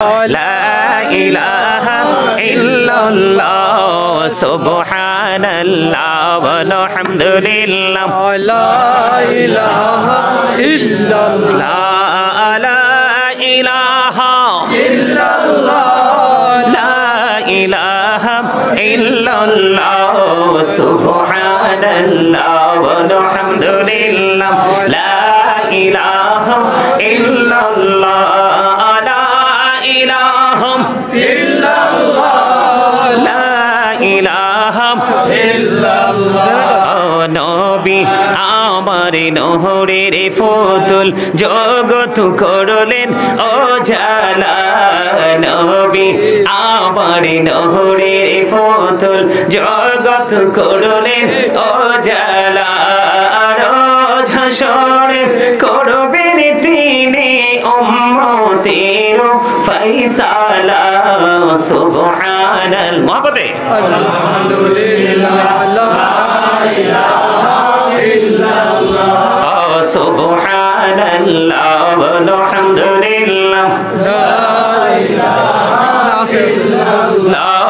لا إله إلا الله سبحان الله والحمد لله لا إله إلا الله لا إله إلا الله لا إله إلا الله سبحان الله والحمد لله لا إله إلا الله নবী আমার নহরের ফুতুল জগত করলেন ও জালা নবী আমার নহরের ফুতুল জগত করলেন ও জালা রোজ হাসরে করবেন তিনি উম্মতের ফয়সালা সুবহানাল মহব্বতে আলহামদুলিল্লাহ লা ইলাহা ইল্লাল্লাহ সুবহানাল্লাহ ওয়ালহামদুলিল্লাহ লা ইলাহা ইল্লাল্লাহ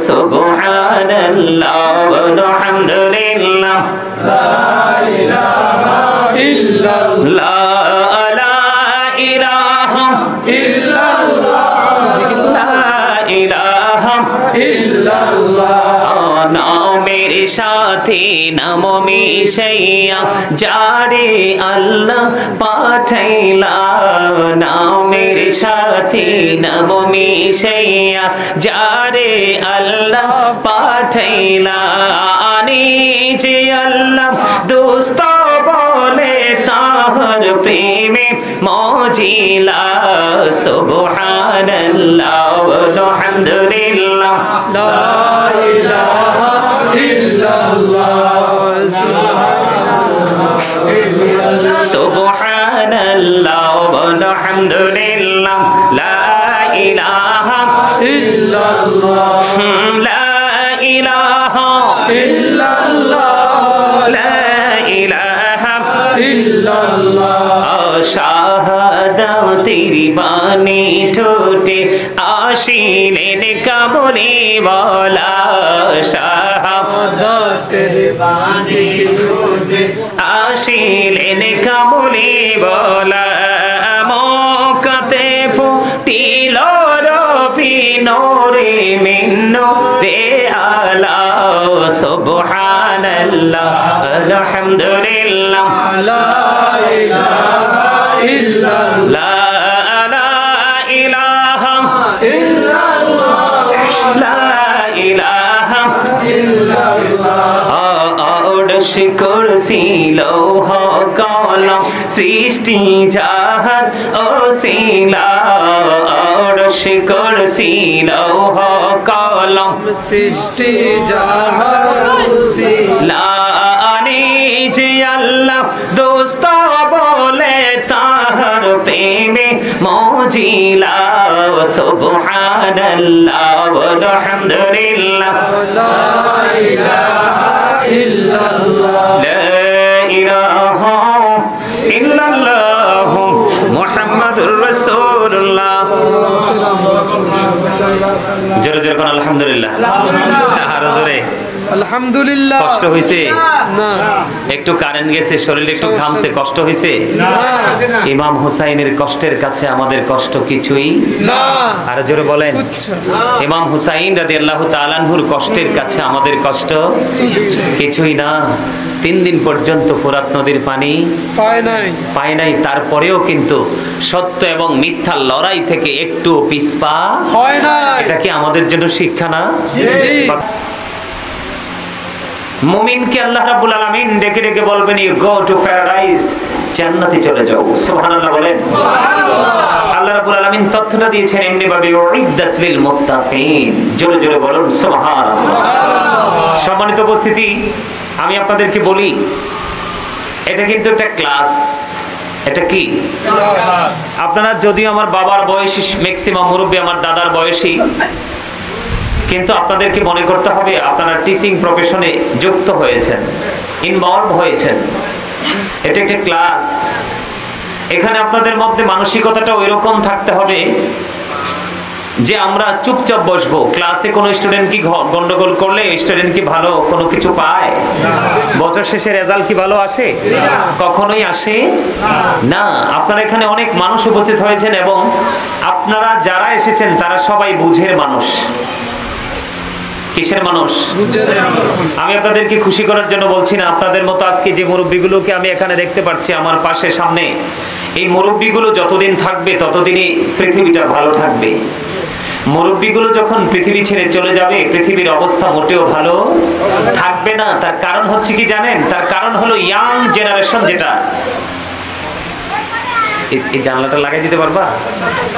সুবহানাল্লাহ ওয়ালহামদুলিল্লাহ লা ইলাহা ইল্লাল্লাহ লা ইলাহা ইল্লাল্লাহ লা ইলাহা ইল্লাল্লাহ নামের সাথে নাম মিশাইয়া যারে আল্লাহ পাঠাইলা নামের সাথে নাম মিশাইয়া যারে আল্লাহ পাঠাইলা আনি যে আল্লাহ দোস্ত বলে তাহার প্রেমে মজিলা সুবহানাল্লাহ ওয়ালহামদুলিল্লাহ লা ইলাহা ইল্লাল্লাহ সুবহানাল্লাহ ওয়ালহামদুলিল্লাহ লা ইলাহা ইল্লাল্লাহ লা ইলাহা ইল্লাল্লাহ লা ইলাহা ইল্লাল্লাহ শাহাদাতের বাণী ঠোঁটে আসিলেন কামলি ওয়ালা শাহাদাতের বাণী ঠোঁটে আসিলেন কামলি ওয়ালা মক্কাতে ফুটিল রফি নূরে মিন নূরে আলা সুবহানাল্লাহ আলহামদুলিল্লাহ লা ইলাহা ইল্লাল্লাহ লা ইলাহা ইল্লাল্লাহ লা ইলাহা ইল্লাল্লাহ আরশ কুরসি লৌহ কলম সৃষ্টি জাহান ওসিলা আরশ কুরসি লৌহ কলম সৃষ্টি জাহান লানি যে আল্লাহ দোস্ত বলে তাহার প্রেমে মজিলা সুবহানাল্লাহ ওয়ালহামদুলিল্লাহ লা ইলাহা ইল্লাল্লাহ লা ইলাহা ইল্লাল্লাহ মুহাম্মাদুর রাসূলুল্লাহ জোরে জোরে কোন আলহামদুলিল্লাহ আর জোরে আলহামদুলিল্লাহ কষ্ট হইছে না একটু কারেন্ট গেছে শরীর একটু ঘামছে কষ্ট হইছে না ইমাম হুসাইনের কষ্টের কাছে আমাদের কষ্ট কিছুই না আর জোরে বলেন তুচ্ছ ইমাম হুসাইন রাদিয়াল্লাহু তাআলা আনহুর কষ্টের কাছে আমাদের কষ্ট কিছুই না 3 দিন পর্যন্ত ফোরাত নদীর পানি পায় নাই তারপরেও কিন্তু সত্য এবং মিথ্যার লড়াই থেকে একটু পিছপা হয় না এটা কি আমাদের জন্য শিক্ষা না জি মুমিনকে আল্লাহ রাব্বুল আলামিন ডেকে ডেকে বলবেন ইউ গো টু প্যারাডাইস জান্নাতে চলে যাও সুবহানাল্লাহ বলেন সুবহানাল্লাহ আল্লাহ রাব্বুল আলামিন তথ্যটা দিয়েছেন এমনি ভাবে উইদ্দাত লিল মুত্তাকিন জোরে জোরে বলুন সুবহানাল্লাহ সুবহানাল্লাহ সম্মানিত উপস্থিতি আমি আপনাদেরকে বলি এটা কিন্তু একটা ক্লাস এটা কি আপনারা যদিও আমার বাবার বয়সী ম্যাক্সিমাম মুরব্বী আমার দাদার বয়সী কিন্তু আপনাদেরকে মনে করতে হবে আপনারা টিচিং প্রফেশনে যুক্ত হয়েছেন ইনভলভ হয়েছেন এটা একটা ক্লাস এখানে আপনাদের মধ্যে মানসিকতাটা ওইরকম থাকতে হবে যে আমরা চুপচাপ বসবো? ক্লাসে কোনো স্টুডেন্ট কি গন্ডগোল করলে স্টুডেন্ট কি ভালো কোনো কিছু পায়? বছর শেষে রেজাল্ট কি ভালো আসে? কখনোই আসে না। আপনারা এখানে অনেক মানুষ উপস্থিত হয়েছেন এবং আপনারা যারা এসেছেন তারা সবাই বুঝের মানুষ। কিসের মানুষ? আমি আপনাদেরকে খুশি করার জন্য বলছি না। আপনাদের মতো আজকে যে মুরব্বীগুলোকে আমি এখানে দেখতে পাচ্ছি আমার পাশে সামনে, এই মুরব্বীগুলো যতদিন থাকবে ততদিনই পৃথিবীটা ভালো থাকবে। মুরব্বীগুলো যখন পৃথিবী ছেড়ে চলে যাবে পৃথিবীর অবস্থা মোটেও ভালো থাকবে না। তার কারণ হচ্ছে কি জানেন? তার কারণ হলো ইয়াং জেনারেশন। যেটা এই জানলাটা লাগাই দিতে পারবা?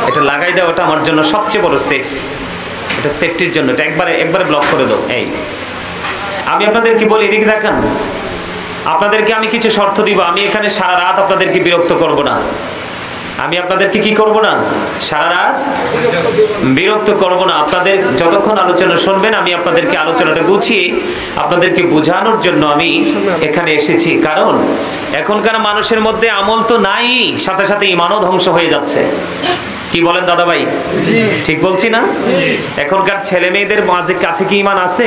এটা লাগাই দাও, ওটা আমার জন্য সবচেয়ে বড় সেফ। এটা সেফটির জন্য, এটা একবারে ব্লক করে দাও। এই আমি আপনাদেরকে বলি, এদিকে দেখেন, আপনাদেরকে আমি কিছু শর্ত দিব। আমি এখানে সারা রাত আপনাদেরকে বিরক্ত করব না। আমি আপনাদেরকে কি করব না? সারা রাত বিরক্ত করব না। আপনাদের যতক্ষণ আলোচনা শুনবেন আমি আপনাদেরকে আলোচনাটা গুছিয়ে আপনাদেরকে বোঝানোর জন্য আমি এখানে এসেছি। কারণ এখনকার মানুষের মধ্যে আমল তো নাই, সাথে সাথে ঈমানও ধ্বংস হয়ে যাচ্ছে। কি বলেন দাদা ভাই? ঠিক বলছি না? এখনকার ছেলে মেয়েদের মাঝে কাছে কি ঈমান আছে?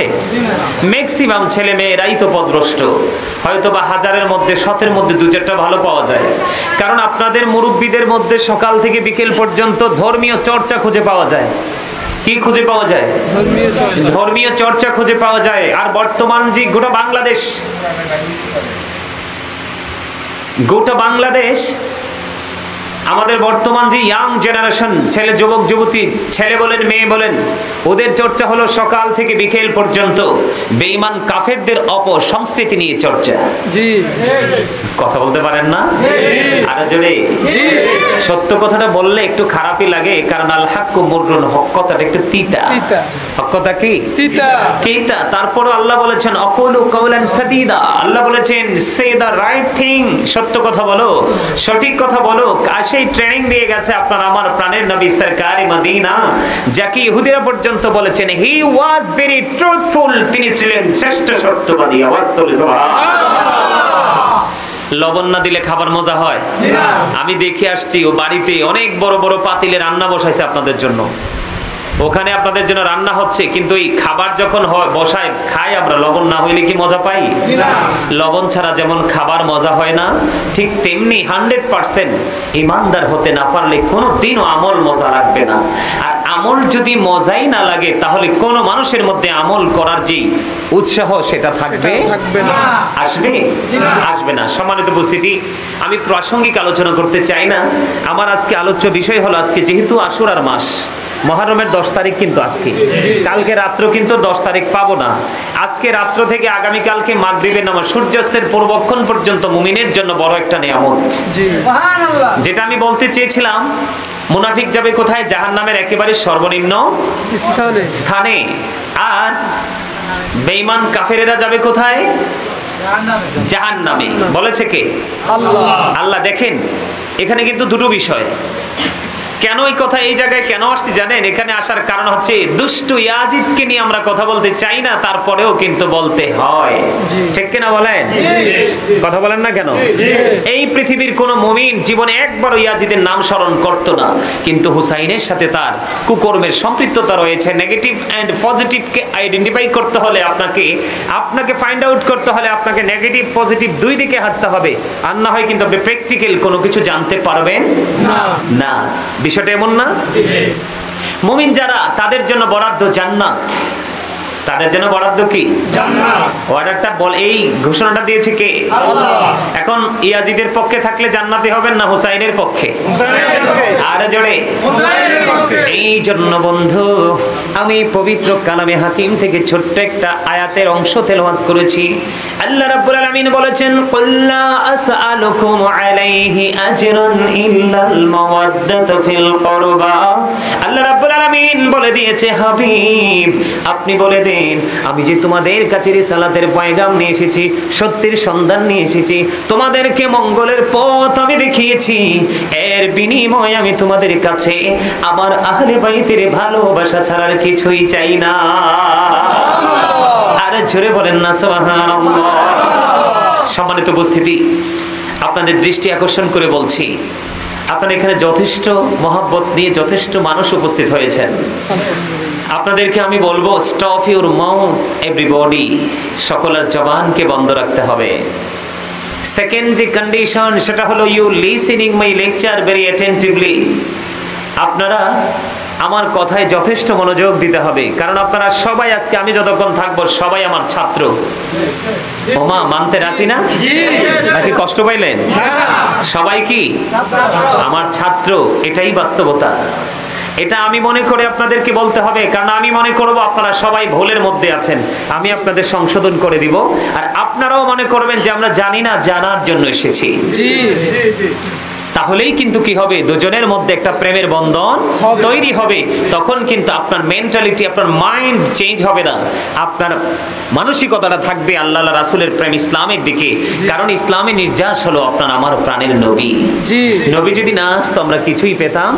ম্যাক্সিমাম ছেলে মেয়েরাই তো পথভ্রষ্ট। হয়তো বা হাজারের মধ্যে 100-এর মধ্যে 2-4টা ভালো পাওয়া যায়। কারণ আপনাদের মুরব্বীদের মধ্যে সকাল থেকে বিকেল পর্যন্ত ধর্মীয় চর্চা খুঁজে পাওয়া যায়। কি খুঁজে পাওয়া যায়? ধর্মীয় চর্চা খুঁজে পাওয়া যায়। আর বর্তমান যে গোটা বাংলাদেশ আমাদের বর্তমান যে ইয়াং জেনারেশন, ছেলে যুবক যুবতী, ছেলে বলেন মেয়ে বলেন, ওদের চর্চা হলো সকাল থেকে বিকেল পর্যন্ত বেঈমান কাফেরদের অপসংস্কৃতি নিয়ে চর্চা। জি, কথা বলতে পারেন না? আরো জোরে। জি। সত্য কথাটা বললে একটু খারাপই লাগে, কারণ আল হাক্কু মুররুন, হক কথাটা একটু তিতা। হক কথা কি তিতা? তিতা। তারপরও আল্লাহ বলেছেন অকুলু কাওলান সাদীদা। আল্লাহ বলেছেন সে দা রাইট থিং, সত্য কথা বলো, সঠিক কথা বলো। সেই ট্রেনিং দিয়ে গেছে আপনার আমার প্রাণের নবী সরকারে মদিনা, যাকে ইহুদিরা পর্যন্ত বলেছেন হি ওয়াজ ভেরি ট্রুথফুল, তিনি ছিলেন শ্রেষ্ঠ সত্যবাদী। আওয়াজ তোলে সুবহানাল্লাহ। লবণ না দিলে খাবার মজা হয়? আমি দেখে আসছি ও বাড়িতে অনেক বড় বড় পাতিলে রান্না বসাইছে আপনাদের জন্য। ওখানে আপনাদের জন্য রান্না হচ্ছে, কিন্তু এই খাবার যখন বসায় খাই আমরা, লবণ না হইলে কি মজা পাই? লবণ ছাড়া যেমন খাবার মজা হয় না, ঠিক তেমনি 100% ইমানদার হতে না পারলে কোনোদিনও আমল মজা লাগবে না। আর আমল যদি মজাই না লাগে তাহলে কোন মানুষের মধ্যে আমল করার যে উৎসাহ সেটা থাকবে না। আসবে না। সম্মানিত উপস্থিতি, আমি প্রাসঙ্গিক আলোচনা করতে চাই না। আমার আজকে আলোচ্য বিষয় হলো, আজকে যেহেতু আশুরার মাস, মুহররমের 10 তারিখ কিন্তু আজকে, কালকে রাত্র কিন্তু 10 তারিখ পাবো না। আজকে রাত্র থেকে আগামী কালকে মাগরিবের নামাজ সূর্যাস্তের পূর্বক্ষণ পর্যন্ত মুমিনের জন্য বড় একটা নিয়ামত। সুবহানাল্লাহ। যেটা আমি বলতে চেয়েছিলাম, মুনাফিক যাবে কোথায়? জাহান্নামের একেবারে সর্বনিম্ন স্থানে। আর বেঈমান কাফেরেরা যাবে কোথায়? জাহান্নামে। বলেছে কে? আল্লাহ। দেখেন এখানে কিন্তু দুটো বিষয়। কেন এই কথা এই জায়গায় কেন আসছি জানেন? এখানে আসার কারণ হচ্ছে দুষ্টু ইয়াজিদকে নিয়ে আমরা কথা বলতে চাই না, তারপরেও কিন্তু বলতে হয়। ঠিক কিনা বলেন? কথা বলেন না কেন? এই পৃথিবীর কোন মুমিন জীবনে একবারও ইয়াজিদের নাম স্মরণ করতো না, কিন্তু হুসাইনের সাথে তার কুকর্মের সম্পৃক্ততা রয়েছে। নেগেটিভ এন্ড পজিটিভকে আইডেন্টিফাই করতে হলে আপনাকে ফাইন্ড আউট করতে হলে আপনাকে নেগেটিভ পজিটিভ দুই দিকে হাঁটতে হবে। আর না হয় কিন্তু আপনি প্র্যাকটিক্যাল কোনো কিছু জানতে পারবেন না। বিষয়টা এমন না? মুমিন যারা, তাদের জন্য বরাদ্দ জান্নাত। তাদের জন্য বরাদ্দ কি? জান্নাত। অর্ডারটা বল, এই ঘোষণাটা দিয়েছে কে? আল্লাহ। এখন ইয়াজিদের পক্ষে থাকলে জান্নাতি হবেন না হুসাইনের পক্ষে? হুসাইনের পক্ষে। আর জোরে হুসাইনের পক্ষে। এই জন্য বন্ধু আমি পবিত্র কালামে হাকিম থেকে ছোট্ট একটা আয়াতের অংশ তেলাওয়াত করেছি। আল্লাহ রাব্বুল আলামিন বলেছেন কুল্লা আসআলুকুম আলাইহি আজরান ইল্লাল মাওয়াদ্দাতু ফিল কুরবা। আল্লাহ রাব্বুল আলামিন বলে দিয়েছে হাবিব আপনি বলে দেন আমি যে তোমাদের কাছে রিসালাতের পয়গাম নিয়ে এসেছি, সত্যের সন্ধান নিয়ে এসেছি, তোমাদেরকে মঙ্গলের পথ আমি দেখিয়েছি, এর বিনিময়ে আমি তোমাদের কাছে আমার আহলে বাইতের ভালোবাসা ছাড়ার কিছুই চাই না। আরে জোরে বলেন না সুবহানাল্লাহ। সম্মানিত উপস্থিতি, আপনাদের দৃষ্টি আকর্ষণ করে বলছি, আপনারা এখানে যথেষ্ট মহব্বত নিয়ে যথেষ্ট মানুষ উপস্থিত হয়েছেন। আপনাদেরকে আমি বলবো, স্টপ ইউর মাউথ এভরিবডি, সকলের জবানকে বন্ধ রাখতে হবে। সেকেন্ড যে কন্ডিশন সেটা হলো you listening my lecture very attentively. আপনারা আমার কথায় যথেষ্ট মনোযোগ দিতে হবে, কারণ আপনারা সবাই আজকে আমি যতক্ষণ থাকবো সবাই আমার ছাত্র। ওমা মানতে রাজি না? নাকি কষ্ট পাইলেন? সবাই কি আমার ছাত্র? এটাই বাস্তবতা। এটা আমি মনে করে আপনাদেরকে বলতে হবে, কারণ আমি মনে করব আপনারা সবাই ভুলের মধ্যে আছেন, আমি আপনাদের সংশোধন করে দিব। আর আপনারাও মনে করবেন যে আমরা জানি না, জানার জন্য এসেছি। তাহলেই কিন্তু কি হবে, দুজনের মধ্যে একটা প্রেমের বন্ধন তৈরি হবে। তখন কিন্তু আপনার মেন্টালিটি, আপনার মাইন্ড চেঞ্জ হবে না, আপনার মানসিকতাটা থাকবে আল্লাহ রাসূলের প্রেম, ইসলামের দিকে। কারণ ইসলামে নির্যাস হলো আপনার আমার প্রাণের নবী। নবী যদি না আসতো আমরা কিছুই পেতাম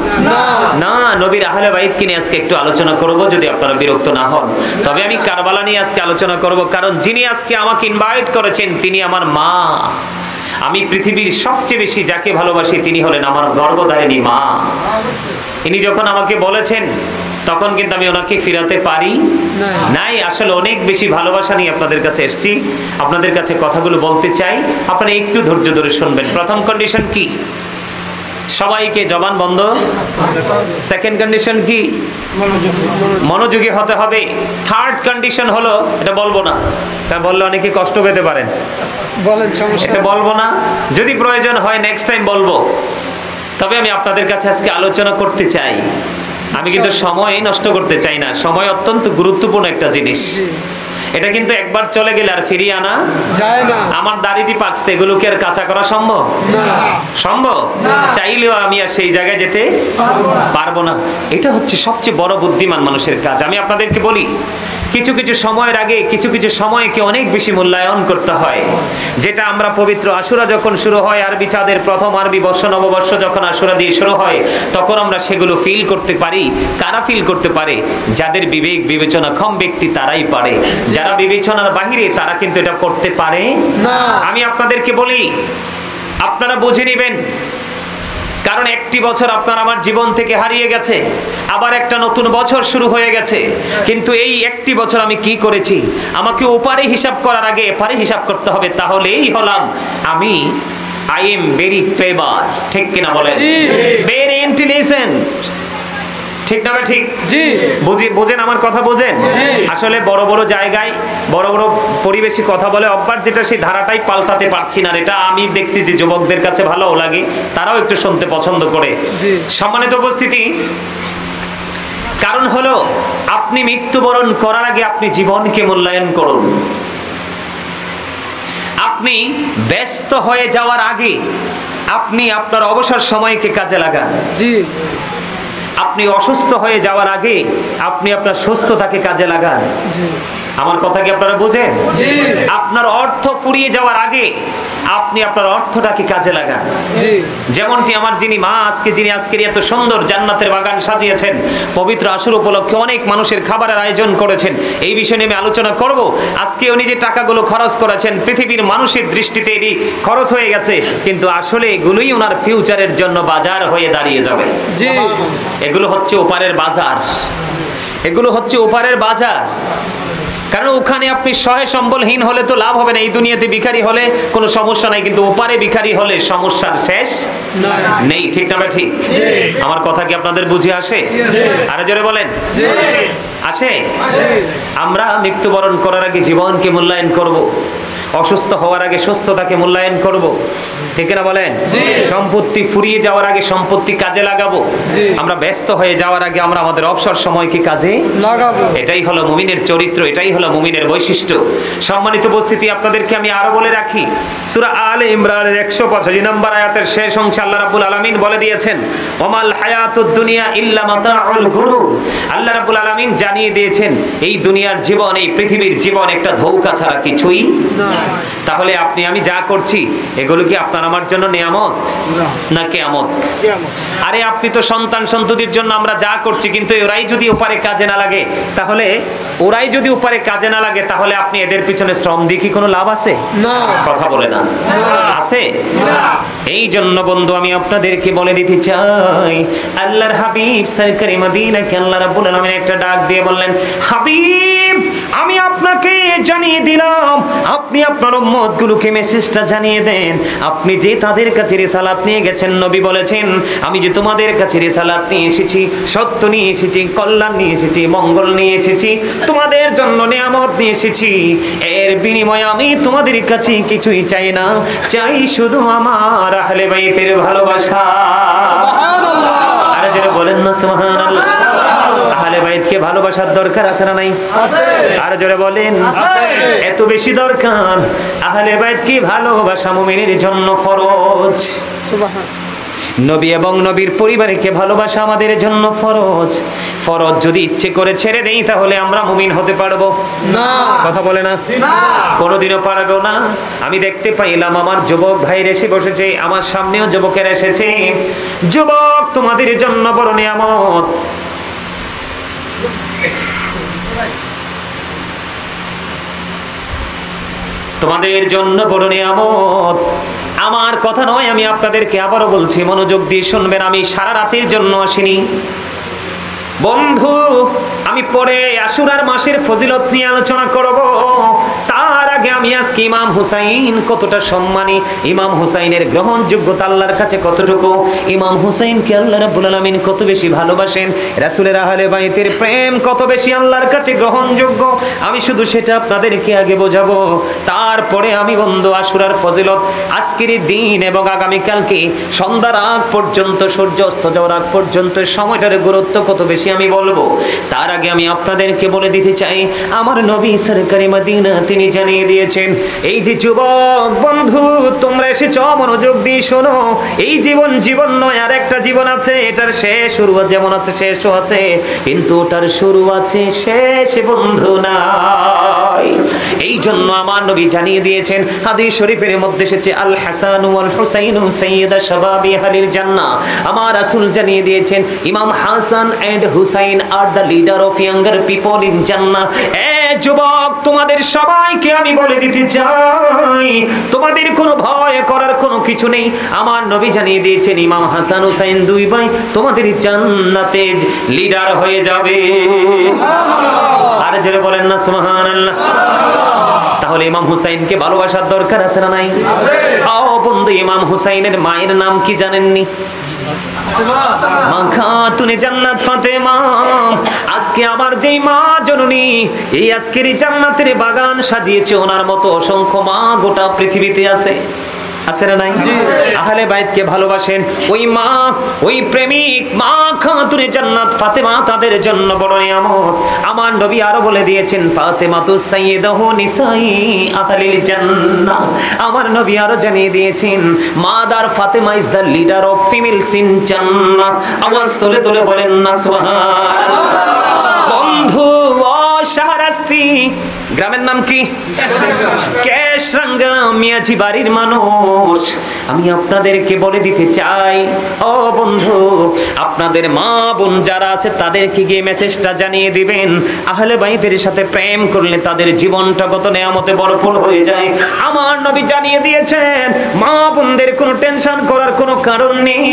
না। নবীর আহলে বাইতকে নিয়ে আজকে একটু আলোচনা করব, যদি আপনারা বিরক্ত না হন। তবে আমি কারবালা নিয়ে আজকে আলোচনা করব, কারণ যিনি আজকে আমাকে ইনভাইট করেছেন তিনি আমার মা। আমি পৃথিবীর সবচেয়ে বেশি যাকে ভালোবাসি তিনি হলেন আমার গর্ভধারিণী মা। ইনি যখন আমাকে বলেছেন তখন কিন্তু আমি ওনাকে ফিরাতে পারি নাই। আসলে অনেক বেশি ভালোবাসা নিয়ে আপনাদের কাছে এসেছি, আপনাদের কাছে কথাগুলো বলতে চাই, আপনারা একটু ধৈর্য ধরে শুনবেন। প্রথম কন্ডিশন কি? সবাইকে জবান বন্ধ। সেকেন্ড কন্ডিশন কি? মনোযোগী হতে হবে। থার্ড কন্ডিশন হলো, এটা বলবো না, এটা বললে অনেকে কষ্ট পেতে পারেন, এটা বলবো না। যদি প্রয়োজন হয় নেক্সট টাইম বলবো। তবে আমি আপনাদের কাছে আজকে আলোচনা করতে চাই। আমি কিন্তু সময় নষ্ট করতে চাই না। সময় অত্যন্ত গুরুত্বপূর্ণ একটা জিনিস। এটা কিন্তু একবার চলে গেলে আর ফিরিয়ে আনা যায় না। আমার দাড়িটি পাকছে, এগুলোকে আর কাঁচা করা সম্ভব? সম্ভব? চাইলেও আমি আর সেই জায়গায় যেতে পারবো না। এটা হচ্ছে সবচেয়ে বড় বুদ্ধিমান মানুষের কাজ। আমি আপনাদেরকে বলি, কিছু কিছু সময়ের আগে কিছু কিছু সময়কে অনেক বেশি মূল্যায়ন করতে হয়। যেটা আমরা পবিত্র আশুরা যখন শুরু হয়, আরবি চাঁদের প্রথম আরবি বর্ষ নববর্ষ যখন আশুরা দিয়ে শুরু হয়, তখন আমরা সেগুলো ফিল করতে পারি। কারা ফিল করতে পারে? যাদের বিবেক বিবেচনা ক্ষম ব্যক্তি তারাই পারে। যারা বিবেচনার বাহিরে তারা কিন্তু এটা করতে পারে না। আমি আপনাদেরকে বলি, আপনারা বুঝে নেবেন, কারণ একটি বছর আপনার আমার জীবন থেকে হারিয়ে গেছে, আবার একটা নতুন বছর শুরু হয়ে গেছে। কিন্তু এই একটি বছর আমি কি করেছি, আমাকে ওপারে হিসাব করার আগে এপারে হিসাব করতে হবে। তাহলেই হলাম আমি আই এম ভেরি ক্লেভার। ঠিক কিনা বলেন? Very intelligent. ঠিক না? ঠিক জি। বোঝেন আমার কথা? বোঝেন? আসলে বড় বড় জায়গায় বড় বড় পরিবেশে কথা বলে অভ্যাস, যেটা সেই ধারাটাই পাল্টাতে পারছি না। এটা আমি দেখছি যে যুবকদের কাছে ভালোও লাগে, তারাও একটু শুনতে পছন্দ করে। সম্মানিত উপস্থিতি, কারণ হলো আপনি মৃত্যুবরণ করার আগে আপনি জীবনকে মূল্যায়ন করুন। আপনি ব্যস্ত হয়ে যাওয়ার আগে আপনি আপনার অবসর সময়কে কাজে লাগান। জি। আপনি অসুস্থ হয়ে যাওয়ার আগে আপনি আপনার সুস্থতাকে কাজে লাগান। আমার কথা কি আপনারা বুঝেন? আপনার অর্থ ফুরিয়ে যাওয়ার আগে আপনি আপনার অর্থটাকে কাজে লাগান। যেমনটি আমার যিনি মা আজকে, যিনি আজকের এত সুন্দর জান্নাতের বাগান সাজিয়েছেন, পবিত্র আশুর উপলক্ষে অনেক মানুষের খাবারের আয়োজন করেছেন, এই বিষয়ে আমি আলোচনা করব। আজকে উনি যে টাকাগুলো খরচ করেছেন, পৃথিবীর মানুষের দৃষ্টিতে এটি খরচ হয়ে গেছে, কিন্তু আসলে এগুলোই ওনার ফিউচারের জন্য বাজার হয়ে দাঁড়িয়ে যাবে। এগুলো হচ্ছে ওপারের বাজার, এগুলো হচ্ছে ওপারের বাজার। কারণ ওখানে আপনি সহে সম্বলহীন হলে তো লাভ হবে না। এই দুনিয়াতে ভিখারি হলে কোনো সমস্যা নাই, কিন্তু ওপারে ভিখারি হলে সমস্যার শেষ নেই। ঠিক না? ঠিক। আমার কথা কি আপনাদের বুঝে আসে? আরে জোরে বলেন। আসে? আমরা মৃত্যুবরণ করার আগে জীবনকে মূল্যায়ন করব, অসুস্থ হওয়ার আগে সুস্থতাকে মূল্যায়ন করব। ঠিক না বলেন? সম্পত্তি ফুরিয়ে যাওয়ার আগে সম্পত্তি কাজে লাগাবো। আমরা ব্যস্ত হয়ে যাওয়ার আগে আমরা আমাদের অবসর সময়কে কাজে লাগাবো। এটাই হলো মুমিনের চরিত্র, এটাই হলো মুমিনের বৈশিষ্ট্য। সম্মানিত উপস্থিতি, আপনাদেরকে আমি আরো বলে রাখি, সূরা আলে ইমরানের 185 নম্বর আয়াতের শেষ অংশে আল্লাহ রাব্বুল আলামিন বলে দিয়েছেন, ওমাল হায়াতুদ দুনিয়া ইল্লা মাতাউল গুরুর। আল্লাহ রাব্বুল আলামিন জানিয়ে দিয়েছেন এই দুনিয়ার জীবন, এই পৃথিবীর জীবন একটা ধোঁকা ছাড়া কিছুই তাহলে আপনি আমি যা করছি এগুলো কি আপনার আমার জন্য নিয়ামত না কিয়ামত? আরে আপনি তো সন্তান সন্ততির জন্য আমরা যা করছি, কিন্তু ওরাই যদি ওপারে কাজে না লাগে তাহলে আপনি এদের পিছনে শ্রম দিয়ে কি কোনো লাভ আছে? না। কথা বলে না, আছে? এই জন্য বন্ধু আমি আপনাদেরকে বলে দিতে চাই, আল্লাহর হাবিব সরকারি মদিনাকে আল্লাহ রাব্বুল আলামিন একটা ডাক দিয়ে বললেন, হাবিব আমি আপনাকে জানিয়ে দিলাম, আপনি আপনার উম্মতগুলোকে মেসেজটা জানিয়ে দেন। আপনি যে তাদের কাছে রিসালাত নিয়ে গেছেন, নবী বলেছেন আমি যে তোমাদের কাছে রিসালাত নিয়ে এসেছি, সত্য নিয়ে এসেছি, কল্যাণ নিয়ে এসেছি, মঙ্গল নিয়ে এসেছি, তোমাদের জন্য নিয়ামত নিয়ে এসেছি, এর বিনিময়ে আমি তোমাদের কাছে কিছুই চাই না, চাই শুধু আমার আহলে বাইতের ভালোবাসা। আর যারা বলেন না সুবহানাল্লাহ, আহলে বাইতকে ভালোবাসার দরকার আছে না নাই? আছে। আর জোরে বলেন, এত বেশি দরকার। আহলে বাইতকে ভালোবাসা মুমিনের জন্য ফরজ। সুবহানাল্লাহ। নবী এবং নবীর পরিবারকে ভালোবাসা আমাদের জন্য ফরজ। ফরজ যদি ইচ্ছে করে ছেড়ে দেই তাহলে আমরা মুমিন হতে পারবো না। কথা বলে না, কোনোদিনও পারবো না। আমি দেখতে পাইলাম আমার যুবক ভাইরা এসে বসেছে, আমার সামনেও যুবকেরা এসেছে। যুবক তোমাদের জন্য বড় নিয়ামত। তোমাদের জন্য বড় নিয়ামত। আমার কথা নয়, আমি আপনাদেরকে আবারও বলছি, মনোযোগ দিয়ে শুনবেন। আমি সারা রাতের জন্য আসিনি বন্ধু, আমি পরে আশুরার মাসের ফজিলত নিয়ে আলোচনা করব। তার আগে আমি আজকে ইমাম হুসাইন কতটা সম্মানী, ইমাম হুসাইনের গ্রহণযোগ্যতা আল্লাহর কাছে কতটুকু, ইমাম হুসাইনকে আল্লাহ রাব্বুল আলামিন কত বেশি ভালোবাসেন, রাসূলের আহলে বাইতের প্রেম কত বেশি আল্লাহর কাছে গ্রহণযোগ্য, আমি শুধু সেটা আপনাদেরকে আগে বোঝাবো। তারপরে আমি বন্ধু আশুরার ফজিলত, আজকের দিন এবং আগামীকালকে সন্ধ্যার আগ পর্যন্ত, সূর্য অস্ত যাওয়ার আগ পর্যন্ত সময়টার গুরুত্ব কত বেশি আমি বলবো। তার আগে আমি আপনাদেরকে বলে দিতে চাই, আমার নবী সরকারি মদিনা তিনি জানিয়ে দিয়েছেন, এই যে যুবক বন্ধু তোমরা এসেছো, মনোযোগ দিয়ে শোনো, এই জীবন নয়, আর একটা জীবন আছে, এটার শেষ শুরু যেমন আছে শেষও আছে, কিন্তু ওটার শুরু আছে, শেষ বন্ধু নাই। এই জন্য আমার নবী জানিয়ে দিয়েছেন, হাদিস শরীফের মধ্যে এসেছে, আল হাসান ওয়াল হুসাইন সাইয়্যিদা শাবাবি আহলিল জান্নাহ। আমার রাসূল জানিয়ে দিয়েছেন, Imam Hasan and Husain are the leader of younger people in জান্নাহ। যুবক তোমাদের সবাইকে আমি বলে দিতে চাই, তোমাদের কোনো ভয় করার কোনো কিছু নেই। আমার নবী জানিয়ে দিয়েছেন, ইমাম হাসান হুসাইন দুই ভাই তোমাদের জান্নাতে লিডার হয়ে যাবে। আর যারা বলেন না সুবহানাল্লাহ। তাহলে ইমাম হুসাইনকে ভালোবাসার দরকার আছে না নাই? ও বন্ধু, ইমাম হুসাইনের মায়ের নাম কি জানেননি? মা খাতুনে জান্নাত ফাতেমা। আজকে আমার যেই মা জননী এই আজকের জান্নাতের বাগান সাজিয়েছে, ওনার মতো অসংখ্য মা গোটা পৃথিবীতে আছে, আছে না নাই? আহলে বাইতকে ভালোবাসেন ওই মা, ওই প্রেমিক মা খাতুনে জান্নাত ফাতেমা তাদের জন্য বড় নিয়ামত। আমার নবী আরো বলে দিয়েছেন, ফাতেমাতু সাইয়্যিদাহু নিসাই আহলিল জান্নাহ। আমার নবী আরো জানিয়ে দিয়েছেন, mother Fatema is the leader of females in জান্নাহ। আওয়াজ তুলে তুলে বলেন না সুবহানাল্লাহ। বন্ধু ও শাহরাস্তি গ্রামের নাম কি? কেশরাঙ্গা মিয়াজি বাড়ির মানুষ। আমি আপনাদেরকে বলে দিতে চাই, ও বন্ধু আপনাদের মা বোন যারা আছে তাদেরকে গিয়ে মেসেজটা জানিয়ে দিবেন, আহলে বাইতের সাথে প্রেম করলে তাদের জীবনটা কত নেয়ামতে ভরপুর হয়ে যায়। আমার নবী জানিয়ে দিয়েছেন, মা বোনদের কোনো টেনশন করার কোনো কারণ নেই,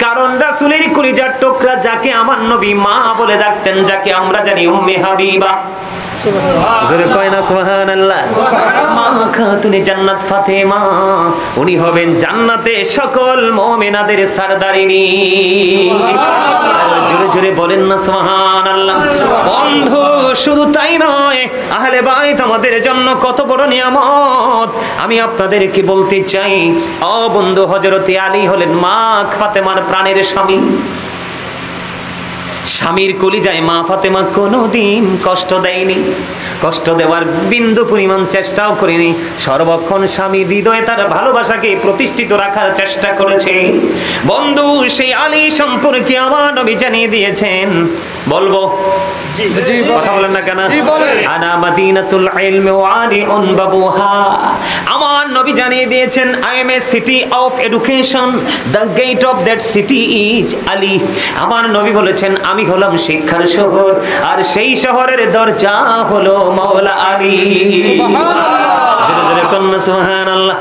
কারণ রাসূলের কলিজার টুকরা যাকে আমার নবী মা বলে ডাকতেন, যাকে আমরা জানি উম্মে হাবিবা, জোরে কয় না সুবহানাল্লাহ। মা খাতুনে জান্নাত ফাতেমা উনি হবেন জান্নাতে সকল মুমিনাদের সরদারিনী। জোরে জোরে বলেন না সুবহানাল্লাহ। বন্ধু শুধু তাই নয়, আহলে বাইত আমাদের জন্য কত বড় নিয়ামত আমি আপনাদেরকে বলতে চাই। ও বন্ধু, হযরতে আলী হলেন মা ফাতেমার প্রাণের স্বামী। স্বামীর কলিজায় মা ফাতেমা কোনোদিন কষ্ট দেয়নি, কষ্ট দেওয়ার বিন্দু পরিমাণ চেষ্টাও করেনি। সর্বক্ষণ স্বামী হৃদয়ে তার ভালোবাসাকে প্রতিষ্ঠিত রাখার চেষ্টা করেছে। বন্ধু সেই আলী সম্পর্কে আমার নবী জানিয়ে দিয়েছেন, বলবো জি কথা বলেন না কেন? জি বলেন। আনা মাদিনাতুল ইলমি ওয়া আলিউন বাবুহা। আমার নবী জানিয়ে দিয়েছেন, I am a city of education, the gate of that city is Ali. আমার নবী বলেছেন, আমি হলাম শিক্ষার শহর, আর সেই শহরের দরজা হলো মাওলা আলী। জোরে জোরে কন্যা সুবহানাল্লাহ।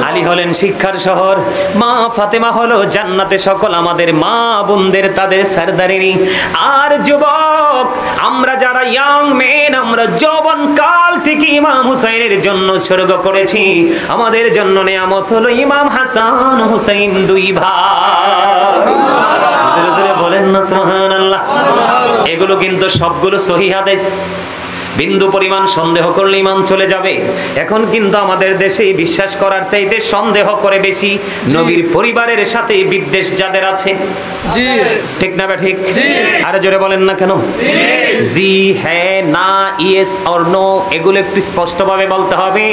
আলী হলেন শিক্ষার শহর, মা ফাতেমা হলো জান্নাতে সকল আমাদের মা বোনদের তাদের সরদারিনী। আর যুবক আমরা যারা ইয়াং মেন, আমরা যৌবন কাল থেকে ইমাম হুসাইনের জন্য উৎসর্গ করেছি। আমাদের জন্য নিয়ামত হলো ইমাম হাসান হুসাইন, দুই ভাই। জোরে জোরে বলেন না সুবহানাল্লাহ। এগুলো কিন্তু সবগুলো সহিহ হাদিস। বিন্দু পরিমাণ সন্দেহ করলে ঈমান চলে যাবে। এখন কিন্তু আমাদের দেশে বিশ্বাস করার চাইতে সন্দেহ করে বেশি। নবীর পরিবারের সাথে বিদ্বেষ যাদের আছে, জি ঠিক না বে ঠিক? জি। আরে জোরে বলেন না কেন? জি, হ্যাঁ, না, ইয়েস অর নো, এগুলো একটু স্পষ্টভাবে বলতে হবে।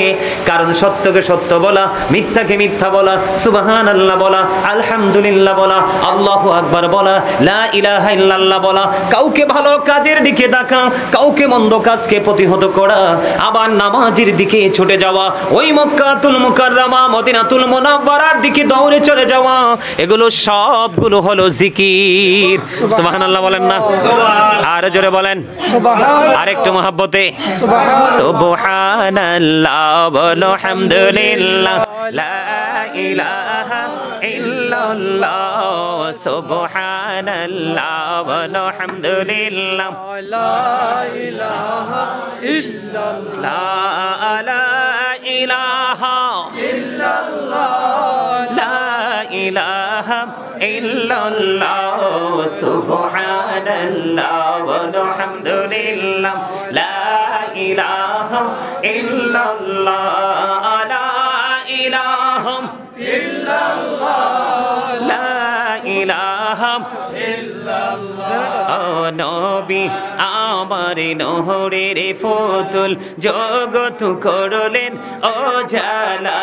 কারণ সত্যকে সত্য বলা, মিথ্যাকে মিথ্যা বলা, সুবহানাল্লাহ বলা, আলহামদুলিল্লাহ বলা, আল্লাহু আকবার বলা, লা ইলাহা ইল্লাল্লাহ বলা, কাউকে ভালো কাজের দিকে ডাকা, কাউকে মন্দ কাজকে প্রতিহত করা, আবার নামাজের দিকে ছুটে যাওয়া, ওই মক্কাতুল মুকাররমা মদিনাতুল মুনাওয়ারার দিকে দৌড়ে চলে যাওয়া, এগুলো সবগুলো হলো জিকির। সুবহানাল্লাহ বলেন না? আর জোরে বলেন সুবহানাল্লাহ। আরেকটু মহব্বতে সুবহানাল্লাহ। সুবহানাল্লাহ বলো, হামদুলিল্লাহ, লা ইলাহা ইল্লাল্লাহ, সুবহানাল্লাহ বলো, হামদুলিল্লাহ, লা ইলাহা ইল্লাল্লাহ, লা ইলাহা ইল্লাল্লাহ, লা ইলাহা ইল্লাল্লাহ, সুবহানাল্লাহ বলো, হামদুলিল্লাহ, লা ইলাহা ইল্লাল্লাহ, লা ইলাহা ইল্লাল্লাহ, লা ইলাহা ইল্লাল্লাহ। ও নবী আমার নহরের ফুতুল, জগৎ করলেন ও জালা।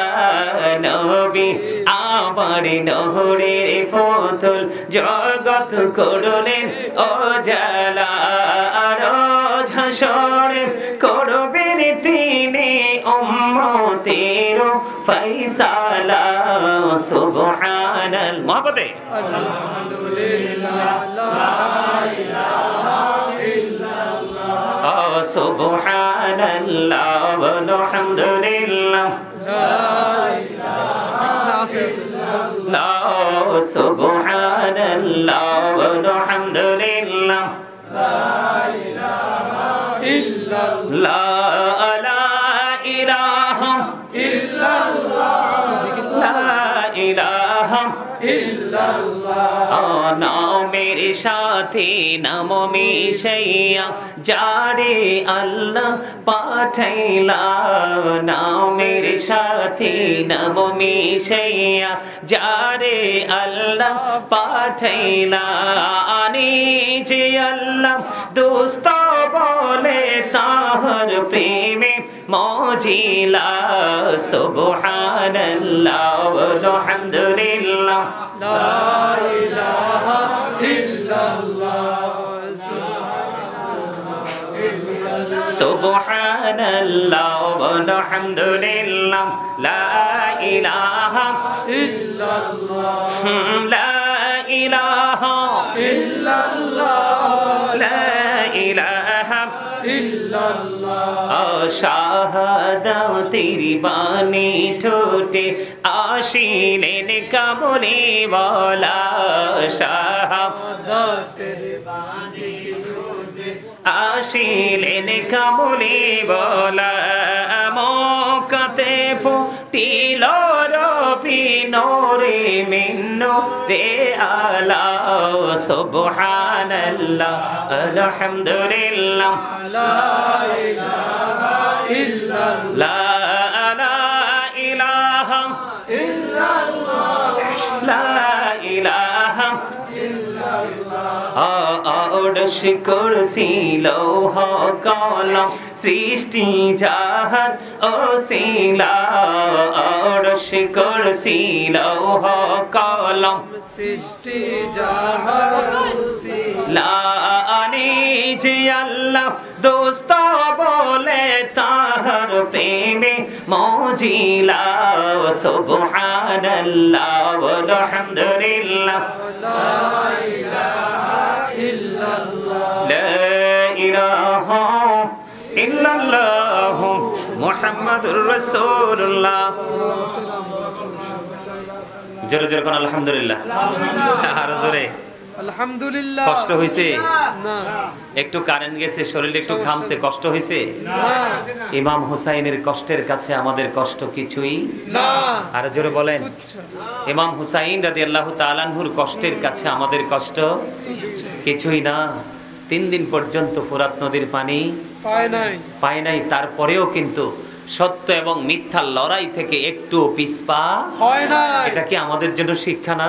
নবী আমার নহরের ফুতুল, জগৎ করলেন ও জালা। রোজ হাসরে করবেন তিনি উম্মতের ফয়সালা। সুবহানাল্লাহ। মহব্বতে আলহামদুলিল্লাহ, লা ইলাহা ইল্লাল্লাহ, ও সুবহানাল্লাহ বলো, হামদুলিল্লাহ, লা ইলাহা লা সুবহানাল্লাহ বলো, হামদুলিল্লাহ, ইল্লাল্লাহ, লা ইলাহা ইল্লাল্লাহ, লা ইলাহা ইল্লাল্লাহ। নামের সাথে নাম মিশাইয়া যারে আল্লাহ পাঠাইলা। নামের সাথে নাম মিশাইয়া যারে আল্লাহ পাঠাইলা। আনি যে আল্লাহ দোস্ত বলে তাহার প্রেমে মজিলা। সুবহানাল্লাহ বলো, হামদুলিল্লাহ, লা ইলাহা ইল্লাল্লাহ, সুবহানাল্লাহ বলো, হামদুলিল্লাহ, লা ইলাহা ইল্লাল্লাহ, লা ইলাহা ইল্লাল্লাহ, লা ইলাহা ইল্লাল্লাহ। শাহাদাতের বাণী ঠোঁটে আসিলেন কামলি ওয়ালা। শাহাদাতের বাণী ঠোঁটে আসিলেন কামলি ওয়ালা। মক্কাতে ফুটিল রফি নূরে মিন নূরে আলা। সুবহানাল্লাহ, আলহামদুলিল্লাহ, লা ইলাহা ইল্লাল্লাহ, লা ইলাহা ইল্লাল্লাহ, লা ইলাহা অর্শ কুরসি লৌহ কলম সৃষ্টি যাহার ওসিলা। অর্শ কুরসি লৌহ কলম সৃষ্টি যাহার ওসিলা। লা যে আল্লাহ দোস্ত বলে তাহার প্রেমে মজিলা সুবহানাল্লাহ আলহামদুলিল্লাহ লা ইলাহা ইল্লাল্লাহ লা ইলাহা ইল্লাল্লাহ মুহাম্মাদুর রাসূলুল্লাহ জোরে জোরে কোন আলহামদুলিল্লাহ আর জোরে আলহামদুলিল্লাহ কষ্ট হইছে না একটু কারেন্ট গেছে শরীর একটু ঘামছে কষ্ট হইছে না ইমাম হুসাইনের কষ্টের কাছে আমাদের কষ্ট কিছুই না আর জোরে বলেন তুচ্ছ ইমাম হুসাইন রাদিয়াল্লাহু তাআলা আনহুর কষ্টের কাছে আমাদের কষ্ট কিছুই না 3 দিন পর্যন্ত ফোরাত নদীর পানি পায় নাই তারপরেও কিন্তু সত্য এবং মিথ্যার লড়াই থেকে একটু পিছপা হয় না এটা কি আমাদের জন্য শিক্ষা না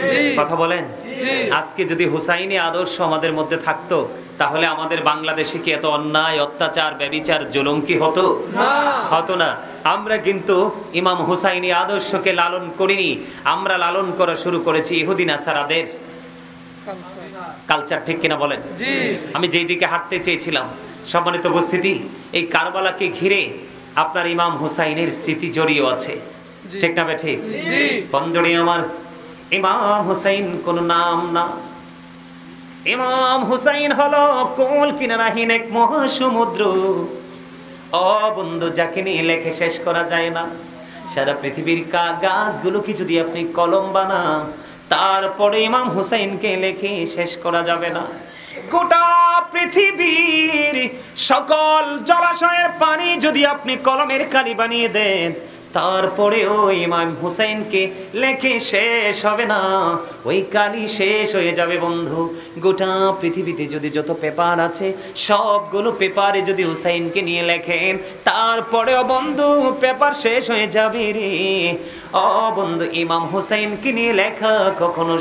জি কথা বলেন জি আজকে যদি হুসাইনি আদর্শ আমাদের মধ্যে থাকতো তাহলে আমাদের বাংলাদেশে কি এত অন্যায় অত্যাচার ব্যভিচার জুলুম কি হতো না হতো না আমরা কিন্তু ইমাম হুসাইনি আদর্শকে লালন করিনি আমরা লালন করা শুরু করেছি ইহুদি নাসারাদের কালচার ঠিক কিনা বলেন জি আমি যেই দিকে হাঁটতে চেয়েছিলাম সম্মানিত উপস্থিতি এই কারবালাকে ঘিরে আপনার ইমাম হুসাইনের স্মৃতি জড়িয়ে আছে জি। ঠিক না ঠিক জি বন্ধুরে আমার ইমাম হুসাইন কোন নাম না ইমাম হুসাইন হলো কোল কিনারাহীন এক মহাসমুদ্র ও বন্ধু যাকে নিয়ে লেখে শেষ করা যায় না সারা পৃথিবীর গাছগুলোকে যদি আপনি কলম বানান তারপরে ইমাম হুসাইনকে লেখে শেষ করা যাবে না গোটা পৃথিবীর সকল জলাশয়ের পানি যদি আপনি কলমের কালি বানিয়ে দেন তারপরেও ইমাম হুসাইনকে লেখে শেষ হবে না ওই কালি শেষ হয়ে যাবে বন্ধু গোটা পৃথিবীতে যদি যত পেপার আছে সবগুলো পেপারে যদি হুসাইনকে নিয়ে লেখেন তারপরেও বন্ধু পেপার শেষ হয়ে যাবে রে ও বন্ধু ইমাম হুসাইনকে নিয়ে লেখা কখনো